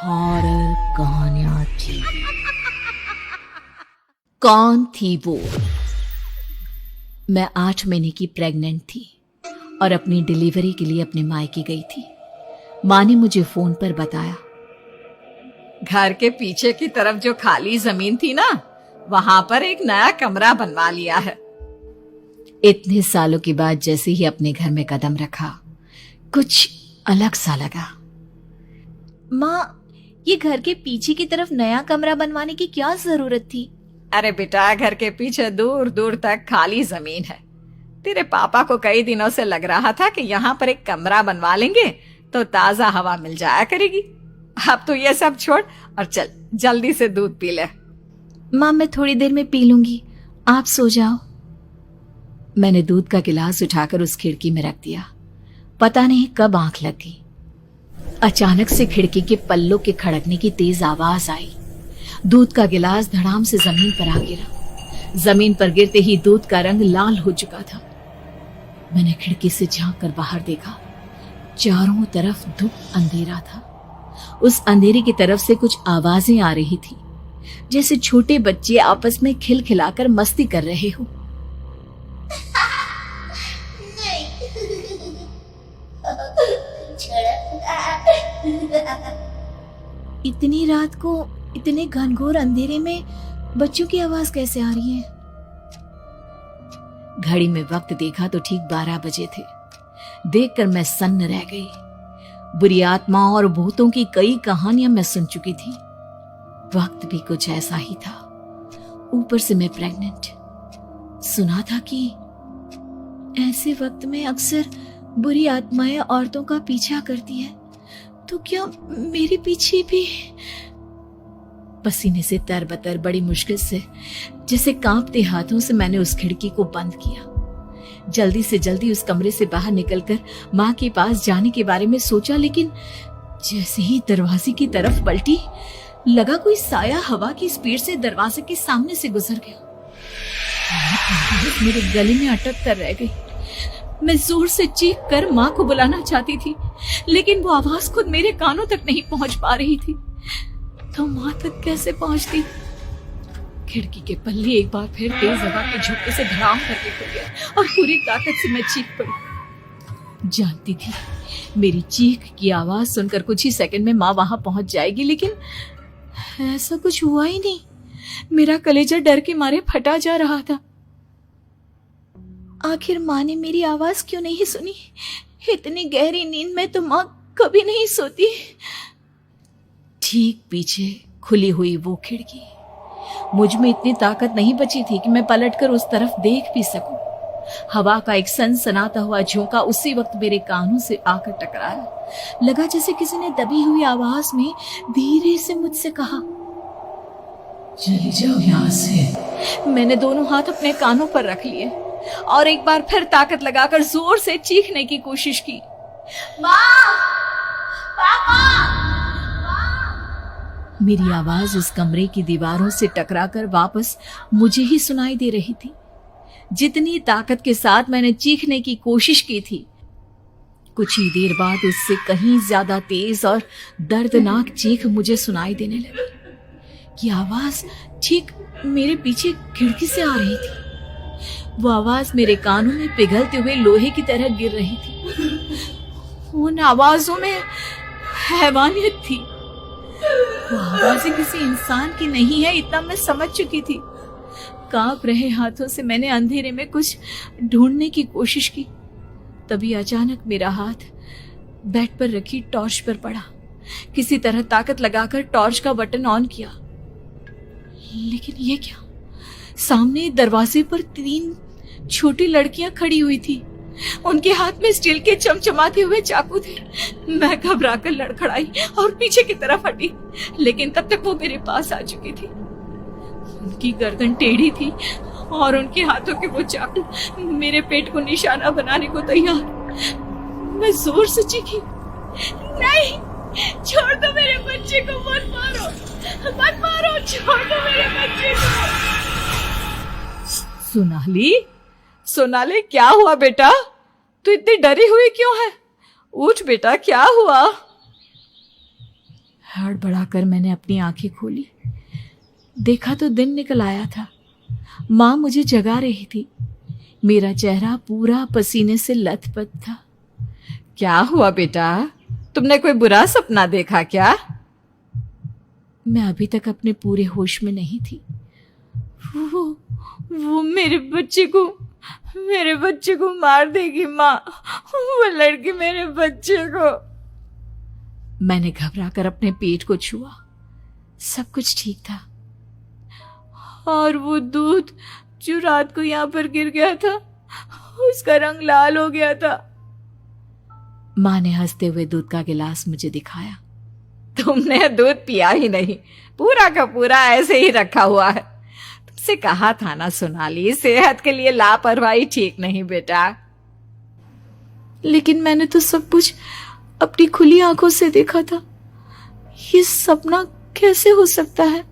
Horror कहानियां थी। कौन थी वो? मैं 8 महीने की प्रेग्नेंट थी और अपनी डिलीवरी के लिए अपने मायके गई थी। माँ ने मुझे फोन पर बताया, घर के पीछे की तरफ जो खाली जमीन थी ना, वहां पर एक नया कमरा बनवा लिया है। इतने सालों के बाद जैसे ही अपने घर में कदम रखा, कुछ अलग सा लगा। माँ, ये घर के पीछे की तरफ नया कमरा बनवाने की क्या जरूरत थी? अरे बेटा, घर के पीछे दूर दूर तक खाली जमीन है। तेरे पापा को कई दिनों से लग रहा था कि यहाँ पर एक कमरा बनवा लेंगे तो ताजा हवा मिल जाया करेगी। अब तो ये सब छोड़ और चल जल्दी से दूध पी ले। माँ, मैं थोड़ी देर में पी लूंगी, आप सो जाओ। मैंने दूध का गिलास उठाकर उस खिड़की में रख दिया। पता नहीं कब आंख लग गई। अचानक से खिड़की के पल्लों के खड़कने की तेज आवाज आई। दूध का गिलास धड़ाम से जमीन पर आ गिरा। जमीन पर गिरते ही दूध का रंग लाल हो चुका था। मैंने खिड़की से झांक कर बाहर देखा। चारों तरफ धूप अंधेरा था। उस अंधेरे की तरफ से कुछ आवाजें आ रही थी, जैसे छोटे बच्चे आपस में खिलखिलाकर मस्ती कर रहे हो। इतनी रात को इतने घनघोर अंधेरे में बच्चों की आवाज कैसे आ रही है? घड़ी में वक्त देखा तो ठीक 12 बजे थे। देखकर मैं सन्न रह गई। बुरी आत्माओं और भूतों की कई कहानियां मैं सुन चुकी थी। वक्त भी कुछ ऐसा ही था। ऊपर से मैं प्रेग्नेंट। सुना था कि ऐसे वक्त में अक्सर बुरी आत्माएं औरतों का पीछा करती है, तो क्या मेरे पीछे भी? पसीने से तरबतर बड़ी मुश्किल से, जैसे कांपते हाथों से मैंने उस खिड़की को बंद किया। जल्दी से जल्दी उस कमरे से बाहर निकलकर माँ के पास जाने के बारे में सोचा, लेकिन जैसे ही दरवाजे की तरफ पलटी, लगा कोई साया हवा की स्पीड से दरवाजे के सामने से गुजर गया। मेरे गले में अटक कर रह गई। मैं जोर से चीख कर माँ को बुलाना चाहती थी, लेकिन वो आवाज खुद मेरे कानों तक नहीं पहुंच पा रही थी। तो माँ तक कैसे पहुंचती? खिड़की के पल्ले एक बार फिर तेज हवा के झोंके से धड़ाम करके खुल गया और पूरी ताकत से मैं चीख पड़ी। जानती थी मेरी चीख की आवाज सुनकर कुछ ही सेकंड में माँ वहां पहुंच जाएगी, लेकिन ऐसा कुछ हुआ ही नहीं। मेरा कलेजा डर के मारे फटा जा रहा था। आखिर माँ ने मेरी आवाज क्यों नहीं सुनी? इतनी गहरी नींद में तो माँ कभी नहीं सोती। ठीक पीछे खुली हुई वो खिड़की। मुझ में इतनी ताकत नहीं बची थी कि मैं पलटकर उस तरफ देख भी सकूं। हवा का एक सनसनाता हुआ झोंका उसी वक्त मेरे कानों से आकर टकराया। लगा जैसे किसी ने दबी हुई आवाज में धीरे से मुझसे कहा, चली जाओ यहाँ से। मैंने दोनों हाथ अपने कानों पर रख लिए और एक बार फिर ताकत लगाकर जोर से चीखने की कोशिश की। माँ! पापा! मेरी आवाज उस कमरे की दीवारों से टकराकर वापस मुझे ही सुनाई दे रही थी। जितनी ताकत के साथ मैंने चीखने की कोशिश की थी, कुछ ही देर बाद उससे कहीं ज्यादा तेज और दर्दनाक चीख मुझे सुनाई देने लगी। ये आवाज ठीक मेरे पीछे खिड़की से आ रही थी। वो आवाज मेरे कानों में पिघलते हुए लोहे की तरह गिर रही थी। उन आवाजों में हैवानियत थी। वो आवाजें किसी इंसान की नहीं है, इतना मैं समझ चुकी थी। कांप रहे हाथों से मैंने अंधेरे में कुछ ढूंढने की कोशिश की। तभी अचानक मेरा हाथ बेड पर रखी टॉर्च पर पड़ा। किसी तरह ताकत लगाकर टॉर्च का बटन ऑन किया, लेकिन ये क्या? सामने दरवाजे पर 3 छोटी लड़कियां खड़ी हुई थी। उनके हाथ में स्टील के चमचमाते हुए चाकू थे। मैं घबराकर लड़खड़ाई और पीछे की तरफ हटी, लेकिन तब तक वो मेरे पास आ चुकी थी। उनकी गर्दन टेढ़ी थी और उनके हाथों के वो चाकू मेरे पेट को निशाना बनाने को तैयार। मैं जोर से चीखी, नहीं, छोड़ दो मेरे बच्चे को, मत मारो, मत मारो, छोड़ दो मेरे बच्चे को। सोनाली, क्या हुआ बेटा? तू इतनी डरी हुई क्यों है? उठ बेटा, क्या हुआ? हड़बड़ाकर मैंने अपनी आंखें खोली। देखा तो दिन निकल आया था। माँ मुझे जगा रही थी। मेरा चेहरा पूरा पसीने से लथपथ था। क्या हुआ बेटा, तुमने कोई बुरा सपना देखा क्या? मैं अभी तक अपने पूरे होश में नहीं थी। वो मेरे बच्चे को मार देगी माँ। वो लड़की मेरे बच्चे को। मैंने घबराकर अपने पेट को छुआ। सब कुछ ठीक था। और वो दूध जो रात को यहाँ पर गिर गया था, उसका रंग लाल हो गया था। माँ ने हंसते हुए दूध का गिलास मुझे दिखाया। तुमने दूध पिया ही नहीं, पूरा का पूरा ऐसे ही रखा हुआ है। तुमसे कहा था ना सोनाली, सेहत के लिए लापरवाही ठीक नहीं बेटा। लेकिन मैंने तो सब कुछ अपनी खुली आंखों से देखा था। ये सपना कैसे हो सकता है?